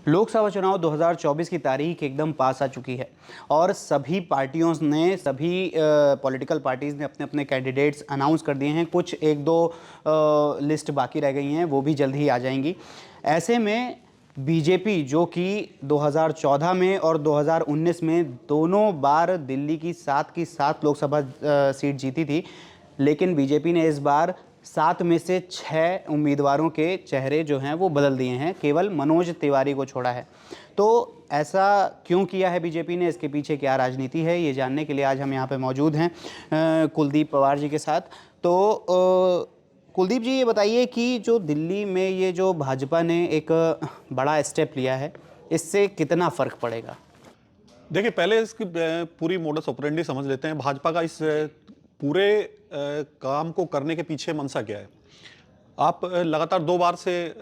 लोकसभा चुनाव 2024 की तारीख एकदम पास आ चुकी है और सभी पार्टियों ने, सभी पॉलिटिकल पार्टीज़ ने अपने अपने कैंडिडेट्स अनाउंस कर दिए हैं। कुछ एक दो लिस्ट बाकी रह गई हैं, वो भी जल्द ही आ जाएंगी। ऐसे में बीजेपी, जो कि 2014 में और 2019 में दोनों बार दिल्ली की 7 लोकसभा सीट जीती थी, लेकिन बीजेपी ने इस बार 7 में से 6 उम्मीदवारों के चेहरे जो हैं वो बदल दिए हैं, केवल मनोज तिवारी को छोड़ा है। तो ऐसा क्यों किया है बीजेपी ने, इसके पीछे क्या राजनीति है, ये जानने के लिए आज हम यहाँ पे मौजूद हैं कुलदीप पवार जी के साथ। तो कुलदीप जी, ये बताइए कि जो दिल्ली में ये जो भाजपा ने एक बड़ा स्टेप लिया है, इससे कितना फ़र्क पड़ेगा? देखिए, पहले इसकी पूरी मोडस ऑपरेंडी समझ लेते हैं। भाजपा का इस पूरे काम को करने के पीछे मंशा क्या है। आप लगातार 2 बार से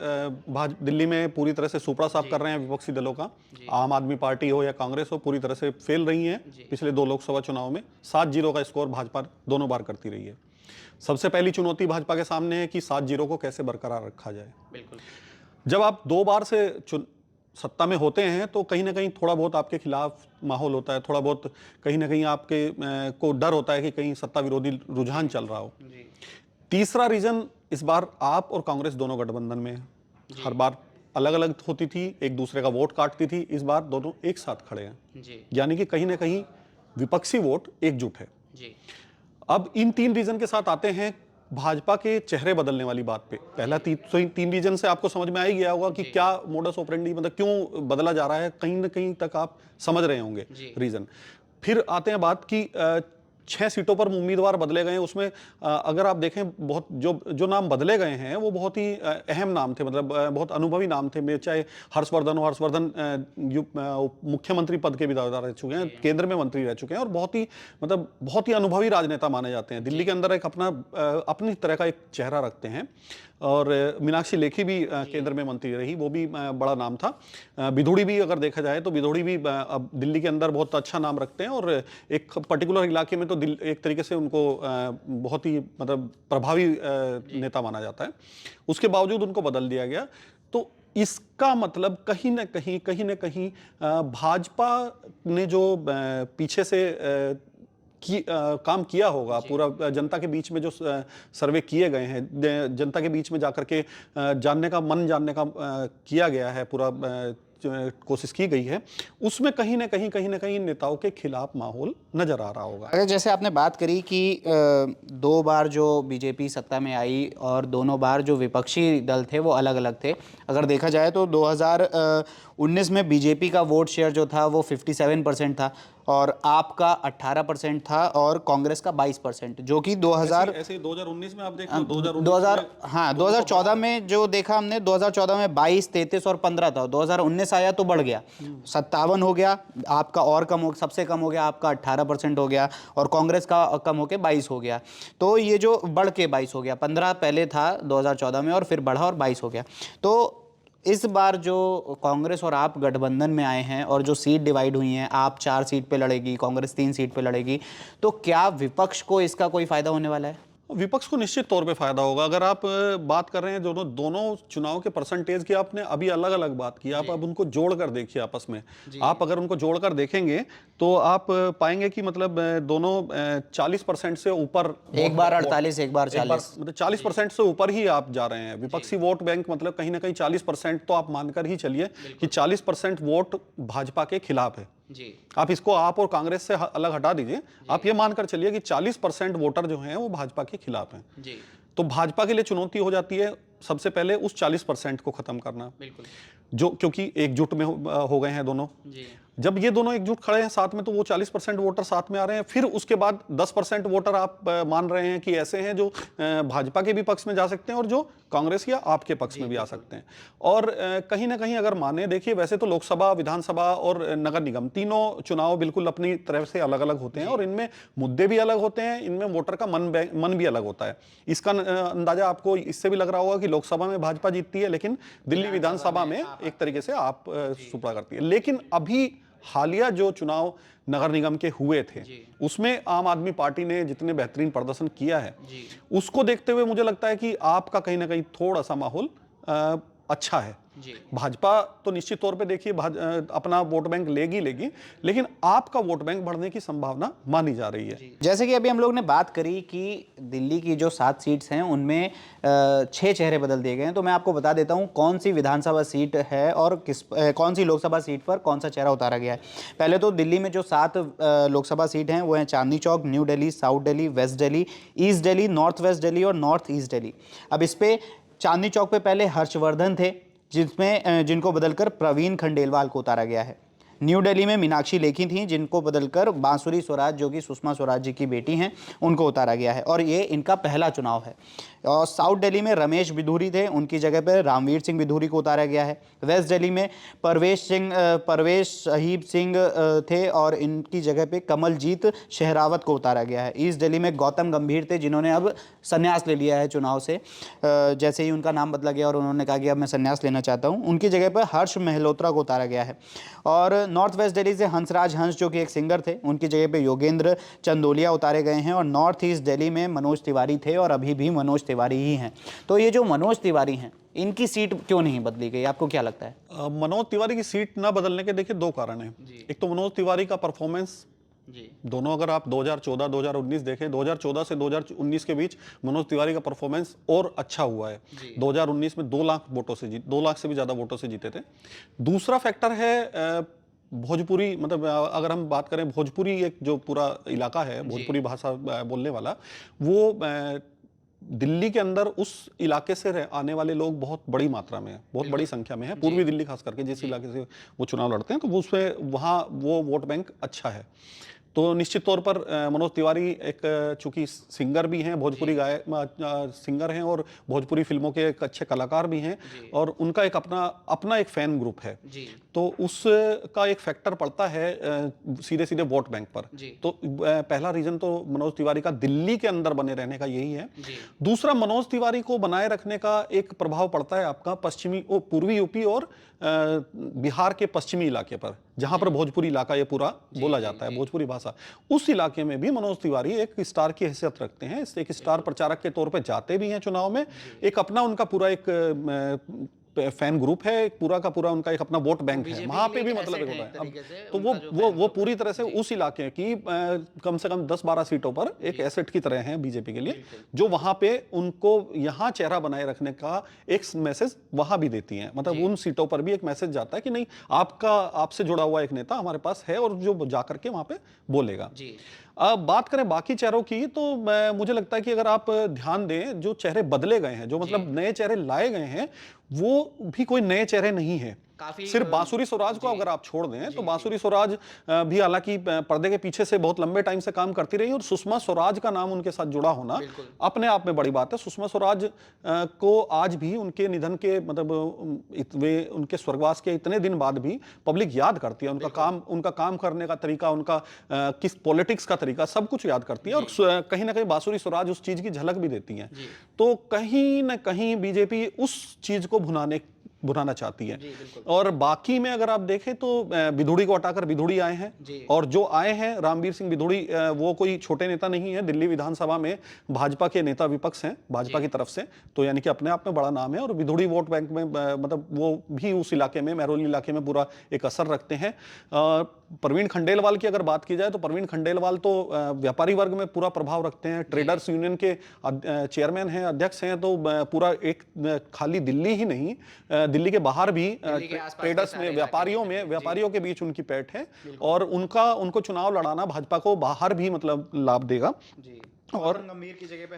दिल्ली में पूरी तरह से सुपड़ा साफ कर रहे हैं विपक्षी दलों का। आम आदमी पार्टी हो या कांग्रेस हो, पूरी तरह से फेल रही हैं। पिछले 2 लोकसभा चुनाव में 7-0 का स्कोर भाजपा दोनों बार करती रही है। सबसे पहली चुनौती भाजपा के सामने है कि 7-0 को कैसे बरकरार रखा जाए। बिल्कुल। जब आप 2 बार से सत्ता में होते हैं तो कहीं ना कहीं थोड़ा बहुत आपके खिलाफ माहौल होता है, थोड़ा बहुत कहीं ना कहीं आपके को डर होता है कि कहीं सत्ता विरोधी रुझान चल रहा हो। तीसरा रीजन, इस बार आप और कांग्रेस दोनों गठबंधन में है। हर बार अलग अलग होती थी, एक दूसरे का वोट काटती थी। इस बार दोनों एक साथ खड़े हैं, यानी कि कहीं ना कहीं विपक्षी वोट एकजुट है। अब इन 3 रीजन के साथ आते हैं भाजपा के चेहरे बदलने वाली बात पे। पहला 3 रीजन से आपको समझ में आ ही गया होगा कि क्या मोडस ऑपरेंडी, मतलब क्यों बदला जा रहा है, कहीं ना कहीं तक आप समझ रहे होंगे रीजन। फिर आते हैं बात की 6 सीटों पर उम्मीदवार बदले गए हैं। उसमें अगर आप देखें, बहुत जो नाम बदले गए हैं वो बहुत ही अहम नाम थे, मतलब बहुत अनुभवी नाम थे। चाहे हर्षवर्धन हो, हर्षवर्धन मुख्यमंत्री पद के भी दावेदार रह चुके हैं, केंद्र में मंत्री रह चुके हैं और बहुत ही अनुभवी राजनेता माने जाते हैं। दिल्ली के अंदर एक अपनी तरह का एक चेहरा रखते हैं। और मीनाक्षी लेखी भी केंद्र में मंत्री रही, वो भी बड़ा नाम था। विधोड़ी भी अगर देखा जाए तो विधोड़ी भी अब दिल्ली के अंदर बहुत अच्छा नाम रखते हैं और एक पर्टिकुलर इलाके में तो एक तरीके से उनको बहुत ही मतलब प्रभावी नेता माना जाता है। उसके बावजूद उनको बदल दिया गया। तो इसका मतलब कहीं ना कहीं भाजपा ने जो पीछे से काम किया होगा, पूरा जनता के बीच में जो सर्वे किए गए हैं, जनता के बीच में जाकर के जानने का किया गया है, पूरा कोशिश की गई है, उसमें कहीं ना कहीं नेताओं के खिलाफ माहौल नजर आ रहा होगा। अगर जैसे आपने बात करी कि 2 बार जो बीजेपी सत्ता में आई और दोनों बार जो विपक्षी दल थे वो अलग अलग थे। अगर देखा जाए तो 2019 में बीजेपी का वोट शेयर जो था वो 57% था और आपका 18% था और कांग्रेस का 22%, जो कि 2019 में आप देख लो, 2014 में जो देखा हमने, 2014 में 22, 33 और 15 था। 2019 आया तो बढ़ गया, 57 हो गया आपका, और सबसे कम हो गया आपका 18% हो गया और कांग्रेस का कम होकर 22 हो गया। तो ये जो बढ़ के 22 हो गया, 15 पहले था 2014 में और फिर बढ़ा और 22 हो गया। तो इस बार जो कांग्रेस और आप गठबंधन में आए हैं और जो सीट डिवाइड हुई हैं, आप 4 सीट पे लड़ेगी, कांग्रेस 3 सीट पे लड़ेगी, तो क्या विपक्ष को इसका कोई फायदा होने वाला है? विपक्ष को निश्चित तौर पे फायदा होगा। अगर आप बात कर रहे हैं दोनों चुनाव के परसेंटेज की, आपने अभी अलग अलग बात की, आप अब उनको जोड़कर देखिए आपस में। आप अगर उनको जोड़कर देखेंगे तो आप पाएंगे कि मतलब दोनों 40% से ऊपर, एक बार 48, एक बार 40, मतलब 40% से ऊपर ही आप जा रहे हैं। विपक्षी वोट बैंक मतलब कहीं ना कहीं 40% तो आप मानकर ही चलिए कि 40% वोट भाजपा के खिलाफ है। आप इसको आप और कांग्रेस से अलग हटा दीजिए, आप ये मानकर चलिए कि 40% वोटर जो हैं वो भाजपा के खिलाफ हैं। तो भाजपा के लिए चुनौती हो जाती है सबसे पहले उस 40% को खत्म करना, जो क्योंकि एकजुट में हो गए हैं दोनों। जब ये दोनों एकजुट खड़े हैं साथ में, तो वो 40% वोटर साथ में आ रहे हैं। फिर उसके बाद 10% वोटर आप मान रहे हैं कि ऐसे हैं जो भाजपा के भी पक्ष में जा सकते हैं और जो कांग्रेस या आपके पक्ष में भी आ सकते हैं। और कहीं ना कहीं अगर माने, देखिए वैसे तो लोकसभा, विधानसभा और नगर निगम तीनों चुनाव बिल्कुल अपनी तरफ से अलग अलग होते हैं और इनमें मुद्दे भी अलग होते हैं, इनमें वोटर का मन भी अलग होता है। इसका अंदाजा आपको इससे भी लग रहा होगा कि लोकसभा में भाजपा जीतती है, लेकिन दिल्ली विधानसभा में एक तरीके से आप सुपड़ा करती है। लेकिन अभी हालिया जो चुनाव नगर निगम के हुए थे, उसमें आम आदमी पार्टी ने जितने बेहतरीन प्रदर्शन किया है, उसको देखते हुए मुझे लगता है कि आपका कहीं ना कहीं थोड़ा सा माहौल अच्छा है। जी। भाजपा तो निश्चित तौर पे देखिए अपना वोट बैंक लेगी, लेकिन आपका वोट बैंक बढ़ने की संभावना मानी जा रही है। जैसे कि अभी हम लोग ने बात करी कि दिल्ली की जो 7 सीट्स हैं उनमें 6 चेहरे बदल दिए गए हैं, तो मैं आपको बता देता हूं कौन सी विधानसभा सीट है और कौन सी लोकसभा सीट पर कौन सा चेहरा उतारा गया है। पहले तो दिल्ली में जो 7 लोकसभा सीट हैं वो हैं Chandni Chowk, new Delhi, south Delhi, west Delhi, east Delhi, north west Delhi और नॉर्थ ईस्ट दिल्ली। अब इस पे चांदनी चौक पे पहले हर्षवर्धन थे, जिनको बदलकर प्रवीण खंडेलवाल को उतारा गया है। न्यू दिल्ली में मीनाक्षी लेखी थी, जिनको बदलकर बांसुरी स्वराज, जो कि सुषमा स्वराज जी की बेटी हैं, उनको उतारा गया है और ये इनका पहला चुनाव है। और साउथ दिल्ली में रमेश बिधूरी थे, उनकी जगह पर रामवीर सिंह बिधूरी को उतारा गया है। वेस्ट दिल्ली में परवेश शहीब सिंह थे और इनकी जगह पे कमलजीत शेहरावत को उतारा गया है। ईस्ट दिल्ली में गौतम गंभीर थे, जिन्होंने अब संन्यास ले लिया है चुनाव से। जैसे ही उनका नाम बदला गया और उन्होंने कहा कि अब मैं संन्यास लेना चाहता हूँ, उनकी जगह पर हर्ष मेहलोत्रा को उतारा गया है। और नॉर्थ वेस्ट दिल्ली से हंसराज हंस, जो कि एक सिंगर थे, उनकी जगह पे योगेंद्र चंदोलिया उतारे गए हैं। और नॉर्थ ईस्ट दिल्ली में मनोज तिवारी थे और अभी भी मनोज तिवारी ही हैं। तो ये जो मनोज तिवारी हैं, इनकी सीट क्यों नहीं बदली गई, आपको क्या लगता है? मनोज तिवारी की सीट ना बदलने के देखिए 2 कारण हैं। एक तो मनोज तिवारी का परफॉर्मेंस, दोनों अगर आप 2014-2019 देखें, 2014 से 2019 के बीच मनोज तिवारी का परफॉर्मेंस और अच्छा हुआ है। 2019 में 2 लाख वोटों से 2 लाख से भी ज्यादा वोटों से जीते थे। दूसरा फैक्टर है भोजपुरी, मतलब अगर हम बात करें भोजपुरी, एक जो पूरा इलाका है भोजपुरी भाषा बोलने वाला, वो दिल्ली के अंदर उस इलाके से आने वाले लोग बहुत बड़ी मात्रा में है, बहुत बड़ी संख्या में है। पूर्वी दिल्ली खास करके जिस इलाके से वो चुनाव लड़ते हैं, तो उसमें वहाँ वो वोट बैंक अच्छा है। तो निश्चित तौर पर मनोज तिवारी एक चूंकि सिंगर भी हैं, भोजपुरी सिंगर हैं और भोजपुरी फिल्मों के एक अच्छे कलाकार भी हैं, और उनका एक अपना एक फैन ग्रुप है, तो उसका एक फैक्टर पड़ता है सीधे सीधे वोट बैंक पर। तो पहला रीजन तो मनोज तिवारी का दिल्ली के अंदर बने रहने का यही है। दूसरा, मनोज तिवारी को बनाए रखने का एक प्रभाव पड़ता है आपका पूर्वी यूपी और बिहार के पश्चिमी इलाके पर, जहां पर भोजपुरी इलाका ये पूरा बोला जाता है, भोजपुरी भाषा। उस इलाके में भी मनोज तिवारी एक स्टार की हैसियत रखते हैं, एक स्टार प्रचारक के तौर पे जाते भी हैं चुनाव में। एक अपना उनका पूरा एक फैन ग्रुप है, पूरा का पूरा उनका एक अपना वोट बैंक है, वहां पे भी मतलब एक होता है। तो वो पूरी तरह से उस इलाके की कम से कम 10-12 सीटों पर एक एसेट की तरह है बीजेपी के लिए, जो वहां पे उनको यहां चेहरा बनाए रखने का एक मैसेज वहां भी देती है। मतलब उन सीटों पर भी एक मैसेज जाता है कि नहीं, आपसे जुड़ा हुआ एक नेता हमारे पास है और जो जाकर के वहां पे बोलेगा। अब बात करें बाकी चेहरों की, तो मुझे लगता है कि अगर आप ध्यान दें, जो चेहरे बदले गए हैं, जो मतलब नए चेहरे लाए गए हैं, वो भी कोई नए चेहरे नहीं है। सिर्फ बांसुरी स्वराज को अगर आप छोड़ दें, तो बांसुरी स्वराज भी हालांकि पर्दे के पीछे से बहुत लंबे टाइम से काम करती रही, और सुषमा स्वराज का नाम उनके साथ जुड़ा होना अपने आप में बड़ी बात है। सुषमा स्वराज को आज भी उनके निधन के मतलब वे उनके स्वर्गवास के इतने दिन बाद भी पब्लिक याद करती है। उनका काम करने का तरीका, उनका किस पॉलिटिक्स का तरीका, सब कुछ याद करती है। और कहीं ना कहीं बांसुरी स्वराज उस चीज की झलक भी देती है। तो कहीं ना कहीं बीजेपी उस चीज को भुनाना चाहती है। और बाकी में अगर आप देखें तो बिधूड़ी को हटाकर बिधूड़ी आए हैं, और जो आए हैं रामवीर सिंह बिधूड़ी, वो कोई छोटे नेता नहीं है। दिल्ली विधानसभा में भाजपा के नेता विपक्ष हैं भाजपा की तरफ से, तो यानी कि अपने आप में बड़ा नाम है। और बिधूड़ी वोट बैंक में मतलब वो भी उस इलाके में, महरौली इलाके में पूरा एक असर रखते हैं। प्रवीण खंडेलवाल की अगर बात की जाए, तो प्रवीण खंडेलवाल तो व्यापारी वर्ग में पूरा प्रभाव रखते हैं, ट्रेडर्स यूनियन के चेयरमैन हैं, अध्यक्ष हैं। तो पूरा एक खाली दिल्ली ही नहीं, दिल्ली के बाहर भी ट्रेडर्स में, व्यापारियों के बीच उनकी पैठ है, और उनको चुनाव लड़ाना भाजपा को बाहर भी मतलब लाभ देगा। और गंभीर की जगह पे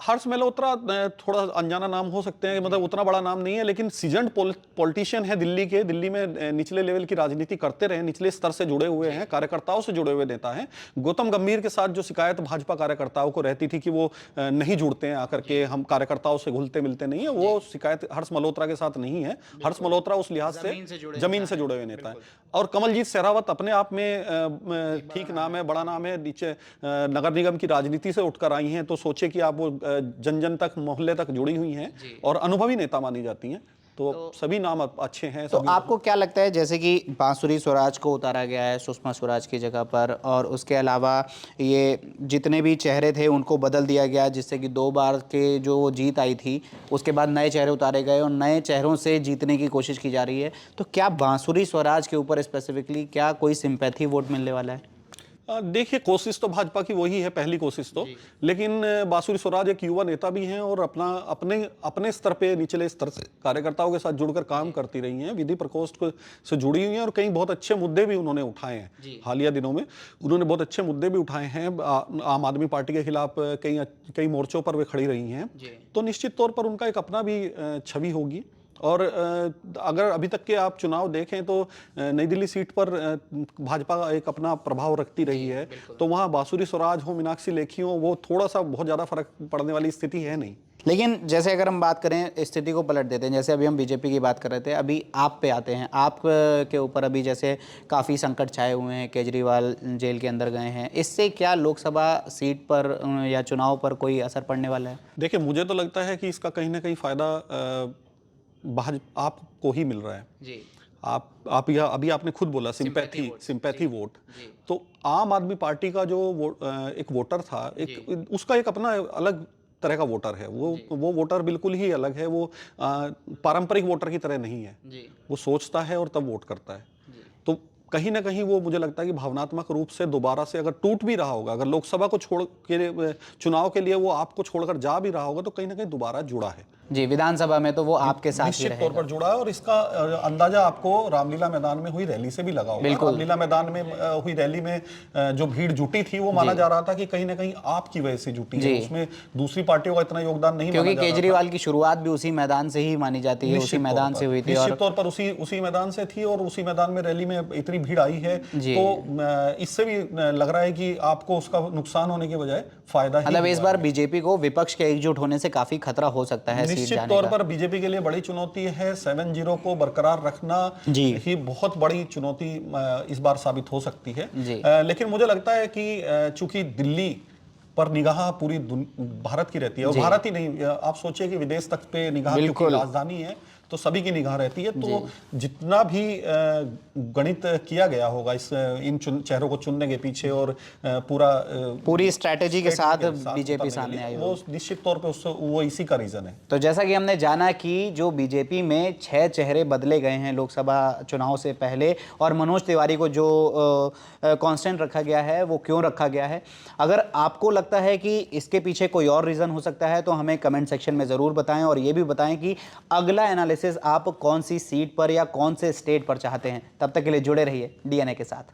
हर्ष मेहलोत्रा थोड़ा अनजाना नाम हो सकते हैं, मतलब उतना बड़ा नाम नहीं है, लेकिन सीजन्ड पॉलिटिशियन है दिल्ली में निचले लेवल की राजनीति करते रहे, निचले स्तर से जुड़े हुए हैं, कार्यकर्ताओं से जुड़े हुए नेता हैं। गौतम गंभीर के साथ जो शिकायत भाजपा कार्यकर्ताओं को रहती थी कि वो नहीं जुड़ते हैं, आकर के हम कार्यकर्ताओं से घुलते मिलते नहीं है, वो शिकायत हर्ष मल्होत्रा के साथ नहीं है। हर्ष मल्होत्रा उस लिहाज से जमीन से जुड़े हुए नेता है। और कमलजीत शेरावत अपने आप में ठीक नाम है, बड़ा नाम है, नीचे नगर निगम की राजनीति से उठकर आई हैं, तो सोचे कि आप वो जन जन तक, मोहल्ले तक जुड़ी हुई हैं और अनुभवी नेता मानी जाती हैं। तो सभी नाम अच्छे हैं। तो आपको क्या लगता है, जैसे कि बांसुरी स्वराज को उतारा गया है सुषमा स्वराज की जगह पर, और उसके अलावा ये जितने भी चेहरे थे उनको बदल दिया गया, जिससे कि 2 बार के जो वो जीत आई थी उसके बाद नए चेहरे उतारे गए और नए चेहरों से जीतने की कोशिश की जा रही है, तो क्या बांसुरी स्वराज के ऊपर स्पेसिफिकली क्या कोई सिंपैथी वोट मिलने वाला है? देखिए, कोशिश तो भाजपा की वही है, पहली कोशिश तो, लेकिन बांसुरी स्वराज एक युवा नेता भी हैं और अपने अपने स्तर पे, निचले स्तर से कार्यकर्ताओं के साथ जुड़कर काम करती रही हैं, विधि प्रकोष्ठ से जुड़ी हुई हैं और कई बहुत अच्छे मुद्दे भी उन्होंने उठाए हैं। हालिया दिनों में उन्होंने बहुत अच्छे मुद्दे भी उठाए हैं। आम आदमी पार्टी के खिलाफ कई मोर्चों पर वे खड़ी रही हैं, तो निश्चित तौर पर उनका एक अपना भी छवि होगी। और अगर अभी तक के आप चुनाव देखें तो नई दिल्ली सीट पर भाजपा एक अपना प्रभाव रखती रही है, तो वहाँ बांसुरी स्वराज हो, मीनाक्षी लेखी हो, वो थोड़ा सा बहुत ज़्यादा फर्क पड़ने वाली स्थिति है नहीं। लेकिन जैसे अगर हम बात करें, स्थिति को पलट देते हैं, जैसे अभी हम बीजेपी की बात कर रहे थे, अभी आप पे आते हैं। आप के ऊपर अभी जैसे काफ़ी संकट छाए हुए हैं, केजरीवाल जेल के अंदर गए हैं, इससे क्या लोकसभा सीट पर या चुनाव पर कोई असर पड़ने वाला है? देखिए, मुझे तो लगता है कि इसका कहीं ना कहीं फ़ायदा आपको ही मिल रहा है जी। आप यह अभी आपने खुद बोला सिंपैथी वोट, तो आम आदमी पार्टी का जो एक वोटर था, उसका एक अपना अलग तरह का वोटर है। वो वोटर बिल्कुल ही अलग है। वो पारंपरिक वोटर की तरह नहीं है। वो सोचता है और तब वोट करता है। तो कहीं ना कहीं वो, मुझे लगता है कि भावनात्मक रूप से दोबारा से अगर टूट भी रहा होगा, अगर लोकसभा को छोड़ के चुनाव के लिए वो आपको छोड़कर जा भी रहा होगा, तो कहीं ना कहीं दोबारा जुड़ा है जी। विधानसभा में तो वो आपके साथ ही निश्चित तौर पर जुड़ा है। और इसका अंदाजा आपको रामलीला मैदान में हुई रैली से भी लगा होगा। रामलीला मैदान में हुई रैली में जो भीड़ जुटी थी, वो माना जा रहा था कि कहीं ना कहीं आपकी वजह से जुटी है, उसमें दूसरी पार्टियों का इतना योगदान नहीं, क्योंकि केजरीवाल की शुरुआत भी उसी मैदान से ही मानी जाती है, उसी मैदान से हुई थी। निश्चित तौर पर उसी मैदान से थी और उसी मैदान में रैली में इतनी भीड़ आई है, तो इससे भी लग रहा है कि आपको उसका नुकसान होने के बजाय फायदा ही, मतलब इस बार बीजेपी को विपक्ष के एकजुट होने से काफी खतरा हो सकता है। निश्चित तौर पर बीजेपी के लिए बड़ी चुनौती है। 7-0 को बरकरार रखना ही बहुत बड़ी चुनौती इस बार साबित हो सकती है। लेकिन मुझे लगता है कि चूंकि दिल्ली पर निगाह पूरी भारत की रहती है, और भारत ही नहीं, आप सोचिए कि विदेश तक पे निगाह, क्योंकि राजधानी है तो सभी की निगाह रहती है। तो जितना भी गणित किया गया होगा इन चेहरों को चुनने के पीछे, और पूरी स्ट्रैटेजी के साथ बीजेपी सामने आई, वो निश्चित तौर पे वो इसी का रीजन है। तो जैसा कि हमने जाना कि जो बीजेपी में 6 चेहरे बदले गए हैं लोकसभा चुनाव से पहले, और मनोज तिवारी को जो कांस्टेंट रखा गया है, वो क्यों रखा गया है, अगर आपको लगता है कि इसके पीछे कोई और रीजन हो सकता है तो हमें कमेंट सेक्शन में जरूर बताएं, और ये भी बताएं कि अगला एनालिसिस आप कौन सी सीट पर या कौन से स्टेट पर चाहते हैं। तब तक के लिए जुड़े रहिए DNA के साथ।